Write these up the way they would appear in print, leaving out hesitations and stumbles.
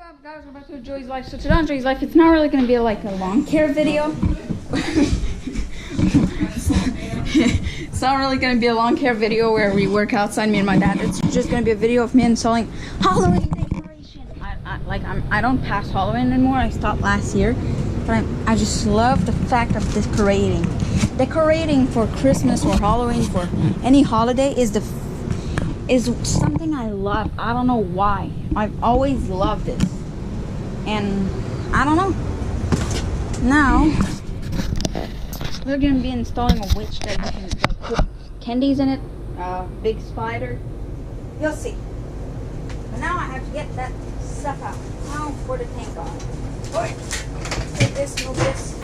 up, guys? We're back to Joey's Life. So today on Joey's Life, it's not really going to be like a lawn care video. It's not really going to be a lawn care video where we work outside, me and my dad. It's just going to be a video of me installing Halloween decoration. I don't pass Halloween anymore. I stopped last year, but I just love the fact of decorating for Christmas or Halloween, for any holiday is something I love. I don't know why. I've always loved this. And I don't know. Now we're gonna be installing a witch that you can like put candies in it, big spider. You'll see. But now I have to get that stuff out. Now for the tank on. Alright. Take this, move this.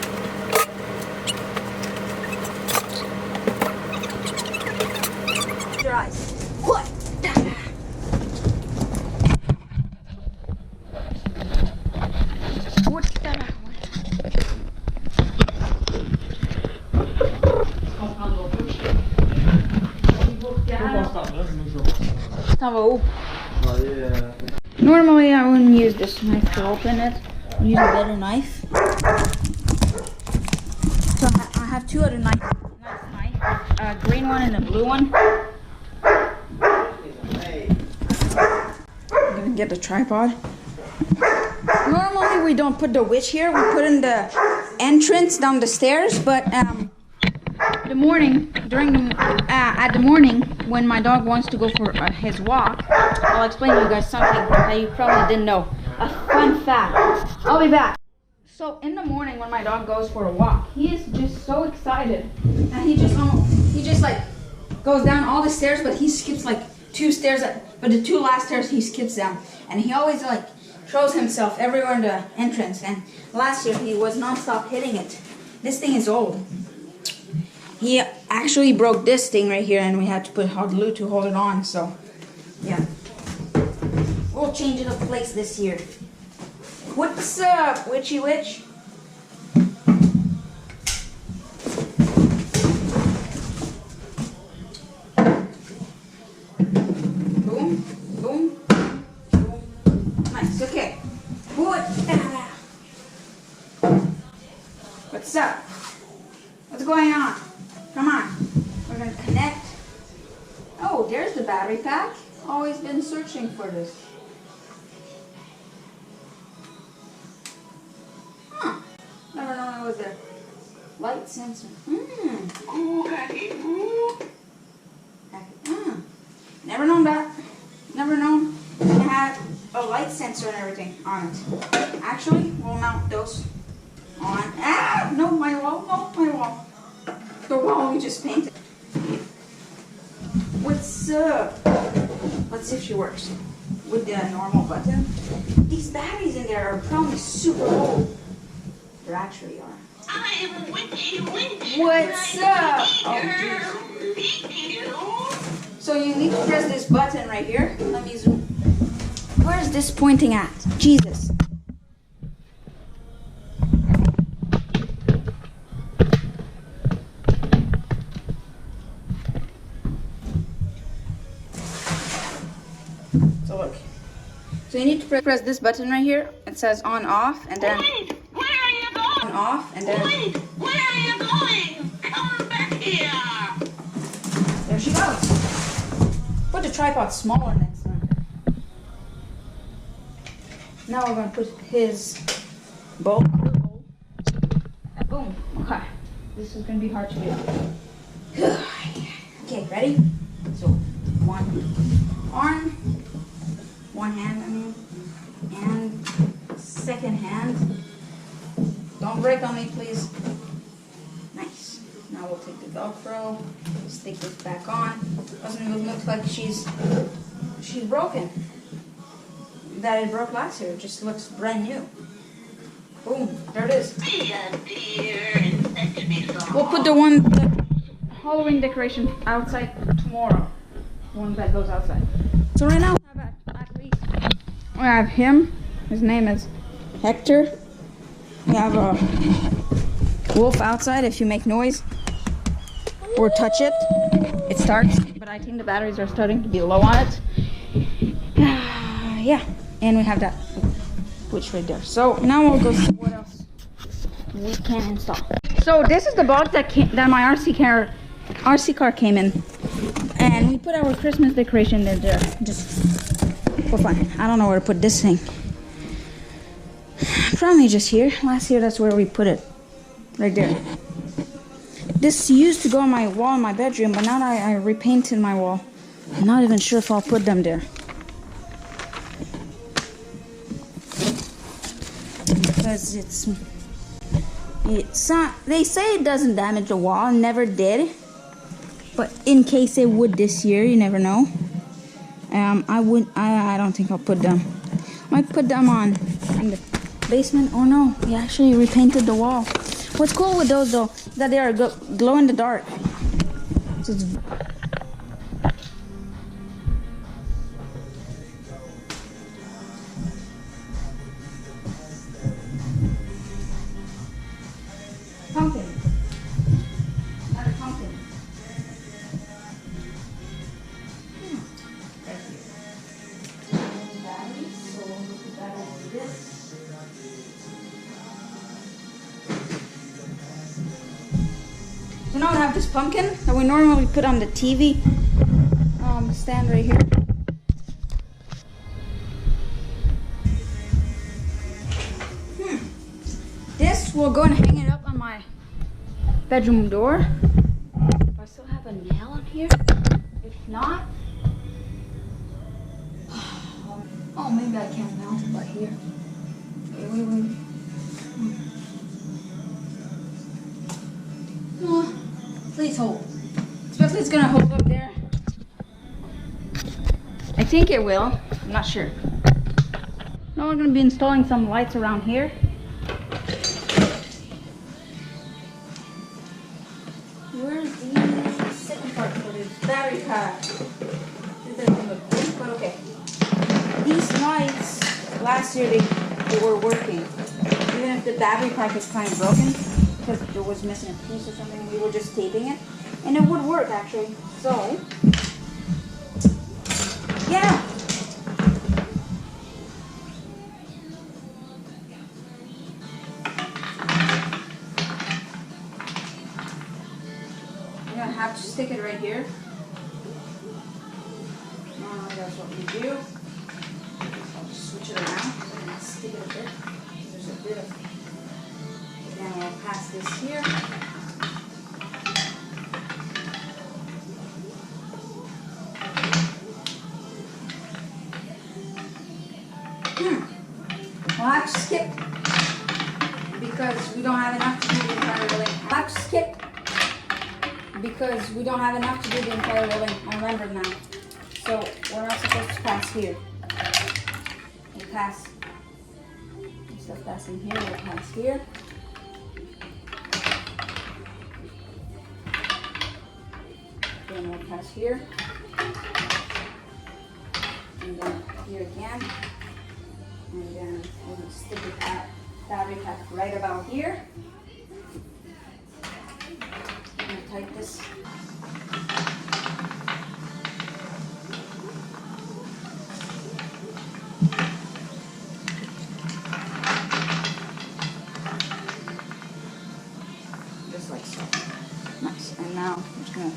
Your eyes. What? Normally I wouldn't use this knife to open it. I'll use a better knife. So I have two other knives. A green one and a blue one. I'm gonna get the tripod. Normally we don't put the witch here. We put in the entrance down the stairs, but the morning, at the morning, when my dog wants to go for his walk, I'll explain to you guys something that you probably didn't know. A fun fact. I'll be back. So in the morning when my dog goes for a walk, he is just so excited, and he just like goes down all the stairs, but he skips like two stairs, but the two last stairs he skips down, and he always like throws himself everywhere in the entrance. And last year he was non-stop hitting it. This thing is old. He actually broke this thing right here, and we had to put hot glue to hold it on. So, yeah, we'll change it of place this year. What's up, witchy witch? Boom, boom, boom. Nice. Okay. What's up? What's going on? Come on, we're gonna connect. Oh, there's the battery pack. Always been searching for this. Huh, never known it was a light sensor. Never known that. Never known it had a light sensor and everything on it. Actually, we'll mount those on. No, my wall, no, my wall. The wall we just painted. What's up? Let's see if she works with the normal button. These batteries in there are probably super old. They actually are. I am a witchy witch. What's up? Oh, so you need to press this button right here. Let me zoom. Where is this pointing at? Jesus. So look. So you need to press this button right here. It says on off, and then Wait, where are you going? on off, and then Wait, where are you going? Come back here. there she goes. Put the tripod smaller next time. Now we're gonna put his bulb. Boom. Okay. This is gonna be hard to do. Okay, ready? So one arm, one hand, and second hand. Don't break on me, please. Nice. Now we'll take the Velcro, stick this back on. Doesn't even look like she's broken. That it broke last year. It just looks brand new. Boom. There it is. Be a dear and fetch me some. We'll put the Halloween decoration outside tomorrow. The one that goes outside. So right now we have at least we have him. His name is Hector. We have a wolf outside. If you make noise or touch it, it starts. But I think the batteries are starting to be low on it. Yeah, and we have that switch right there. So now we'll go see what else we can install. So this is the box that my RC car came in, and we put our Christmas decoration in there just for fun. I don't know where to put this thing. Probably just here. Last year that's where we put it, right there. This used to go on my wall in my bedroom, but now that I repainted my wall, I'm not even sure if I'll put them there. Because it's not, they say it doesn't damage the wall, never did. But in case it would this year, you never know. I don't think I'll put them. I might put them on in the basement. Oh no, we actually repainted the wall. What's cool with those though, is that they are glow in the dark. So it's pumpkin. Not a pumpkin. Thank you. Batteries, so we'll put that over this. So now we have this pumpkin that we normally put on the TV stand right here. This, we'll go and hang it up on my bedroom door. If I still have a nail on here. If not, oh, maybe I can't mount it by here. Wait. Oh, please hold. Especially it's gonna hold up there. I think it will. I'm not sure. Now we're gonna be installing some lights around here. Where's the second part for this battery pack? This doesn't look good, but okay. These lights, last year they were working. Even if the battery pack is kind of broken, because it was missing a piece or something, we were just taping it. And it would work actually. So, yeah. I'm gonna have to stick it right here. That's what we do. I'll just switch it around and stick it a bit. There's a bit of. Then we'll pass this here. We'll have to skip because we don't have enough to do the entire building. We'll have to skip because we don't have enough to do the entire building. I remember now. So we're not supposed to pass here. We'll pass. Instead of passing here, we'll pass here. Then we'll pass here. And then here again. And then we'll stick that battery pack right about here. I'm going to tighten this. Just like so. Nice. And now I'm just going to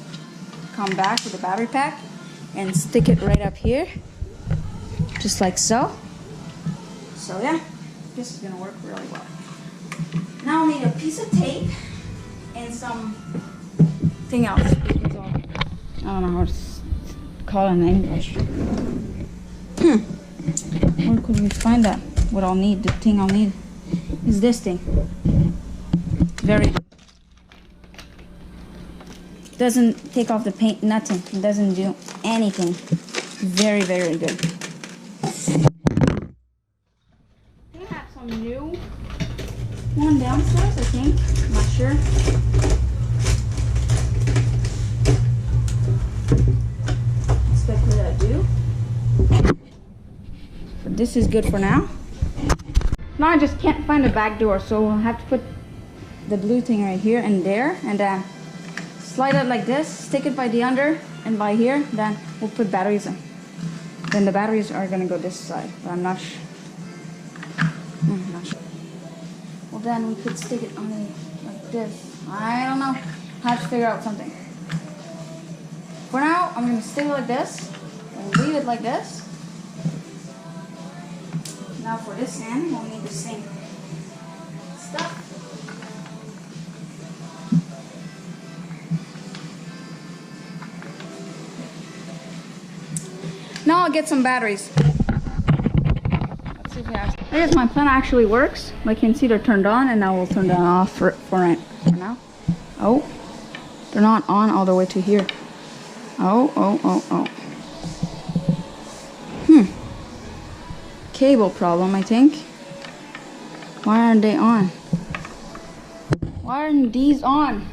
come back with the battery pack and stick it right up here. Just like so. So yeah, this is gonna work really well. Now I'll need a piece of tape and something else. I don't know how to call it in English. Where could we find that? What I'll need, the thing I'll need is this thing. Very good. Doesn't take off the paint, nothing. It doesn't do anything. Very, very good. New one downstairs, I think. I'm not sure. Expect that I do. But this is good for now. Now I just can't find a back door, so we'll have to put the blue thing right here and there, and then slide it like this, stick it by the under and by here, then we'll put batteries in. Then the batteries are gonna go this side, but I'm not sure. Not sure. Well, then we could stick it on the, like this. I don't know. I have to figure out something. For now, I'm going to stick it like this. And leave it like this. Now for this end, we'll need the same stuff. Now I'll get some batteries. Let's see if it has. I guess my plan actually works. Like you can see they're turned on, and now we'll turn them off for now. Oh, they're not on all the way to here. Oh. Cable problem, I think. Why aren't they on? Why aren't these on?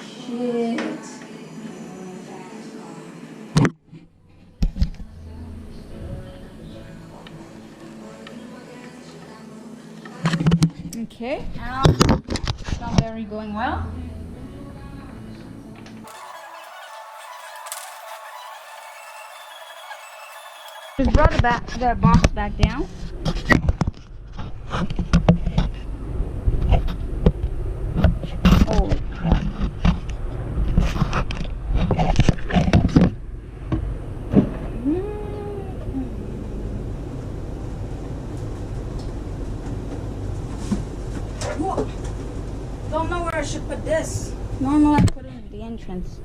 Shit. Okay, now it's not very going well. Just brought the box back down. Holy crap. Whoa. Don't know where I should put this. Normally I put it in the entrance.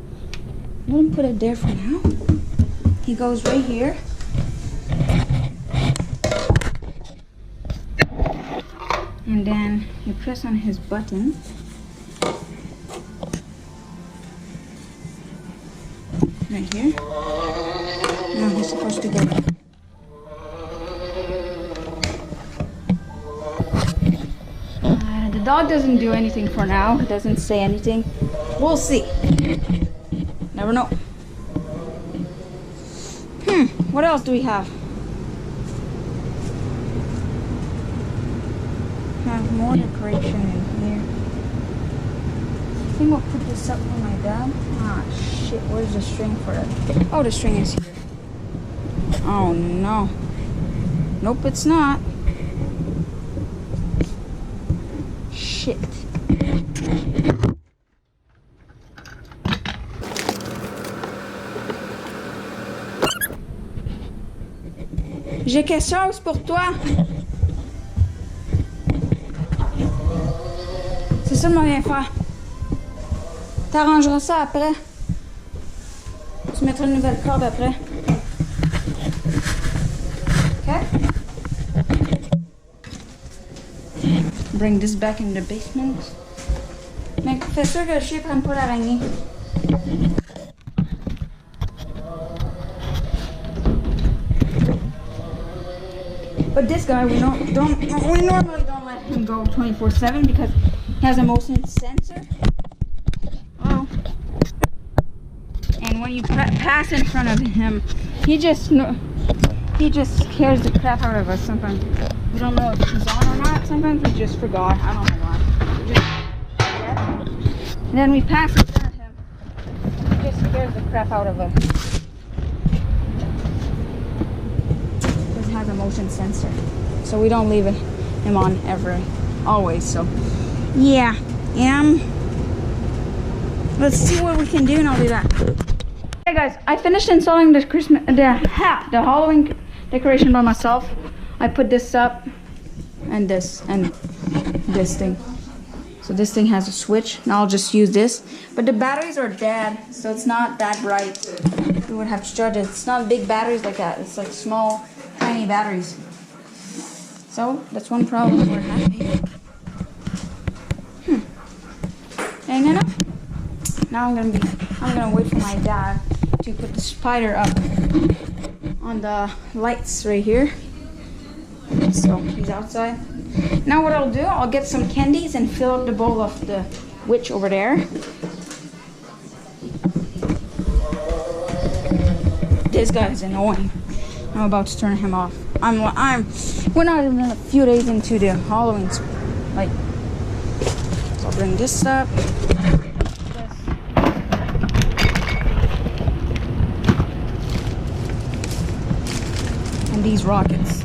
I'm gonna put it there for now. He goes right here. And then you press on his button. Right here. Now he's supposed to go. The dog doesn't do anything for now. He doesn't say anything. We'll see. Never know. What else do we have? Have more decoration in here. I think we'll put this up for my dad. Ah, shit. Where's the string for it? Oh, the string is here. Oh, no. Nope, it's not. Shit. J'ai quelque chose pour toi. C'est ça que je viens faire. T'arrangeras ça après. Tu mettras une nouvelle corde après. Okay? Bring this back in the basement. Mais fais sûr que le chien prenne pas l'araignée. But this guy, we normally don't let him go 24/7 because he has a motion sensor. Oh. And when you pass in front of him, he just scares the crap out of us sometimes. We don't know if he's on or not. Sometimes we just forgot. I don't know why. And then we pass in front of him. He just scares the crap out of us. This has a motion sensor, so we don't leave him on always. So, yeah. Let's see what we can do, and I'll do that. Hey guys, I finished installing the the Halloween decoration by myself. I put this up and this thing. So this thing has a switch. Now I'll just use this. But the batteries are dead, so it's not that bright. We would have to charge it. It's not big batteries like that. It's like small, tiny batteries. So that's one problem we're having. And now I'm gonna wait for my dad to put the spider up on the lights right here. So he's outside. Now what I'll do, I'll get some candies and fill up the bowl of the witch over there. This guy is annoying. I'm about to turn him off. We're not even a few days into the Halloween, like. So I'll bring this up. And these rockets.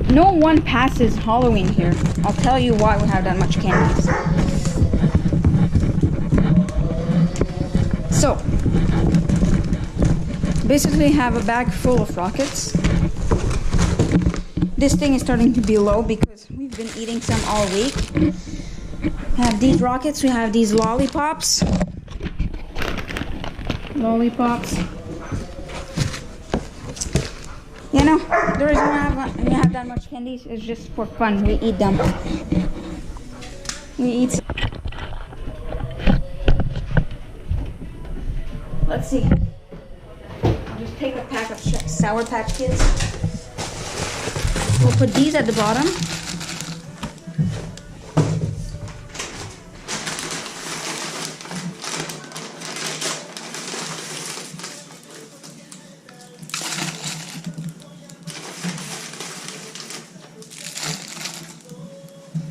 No one passes Halloween here. I'll tell you why we have that much candies. So, basically have a bag full of rockets. This thing is starting to be low because we've been eating some all week. We have these rockets, we have these lollipops. You know, the reason why we have that much candies is just for fun. We eat them. We eat. Let's see. I'll just take a pack of Sour Patch Kids. We'll put these at the bottom.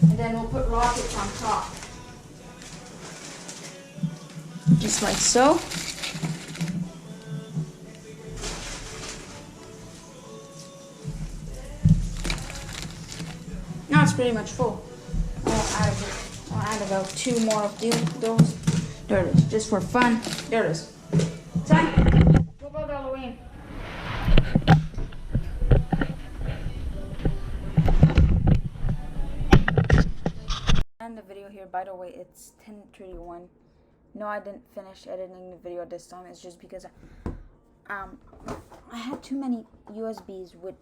And then we'll put rockets on top. Just like so. Now it's pretty much full. I'll add about 2 more of those. There it is, just for fun. There it is. Time. Go about Halloween. End the video here. By the way, it's 10:31. No, I didn't finish editing the video this time. It's just because I had too many USBs with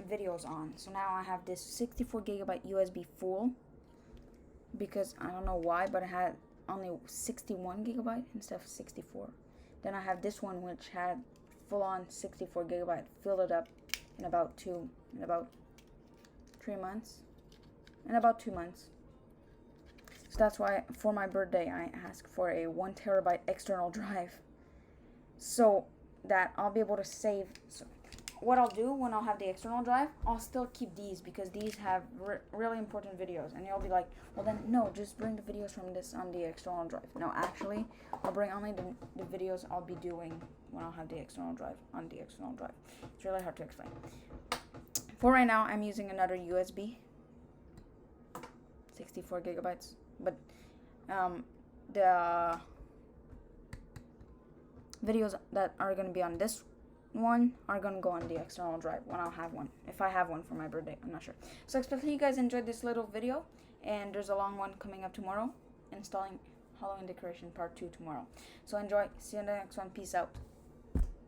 videos on. So now I have this 64 gigabyte USB full because I don't know why, but I had only 61 gigabyte instead of 64. Then I have this one which had full on 64 gigabyte. Filled it up in about 3 months. In about 2 months. So that's why for my birthday I asked for a 1 terabyte external drive so that I'll be able to save. So what I'll do when I'll have the external drive, I'll still keep these because these have really important videos. And you'll be like, well then no, just bring the videos from this on the external drive. No, actually, I'll bring only the videos I'll be doing when I'll have the external drive on the external drive. It's really hard to explain. For right now, I'm using another USB, 64 gigabytes. But the videos that are going to be on this one are going to go on the external drive when I'll have one. If I have one for my birthday, I'm not sure. So I expect you guys enjoyed this little video. And there's a long one coming up tomorrow. Installing Halloween decoration part 2 tomorrow. So enjoy. See you in the next one. Peace out.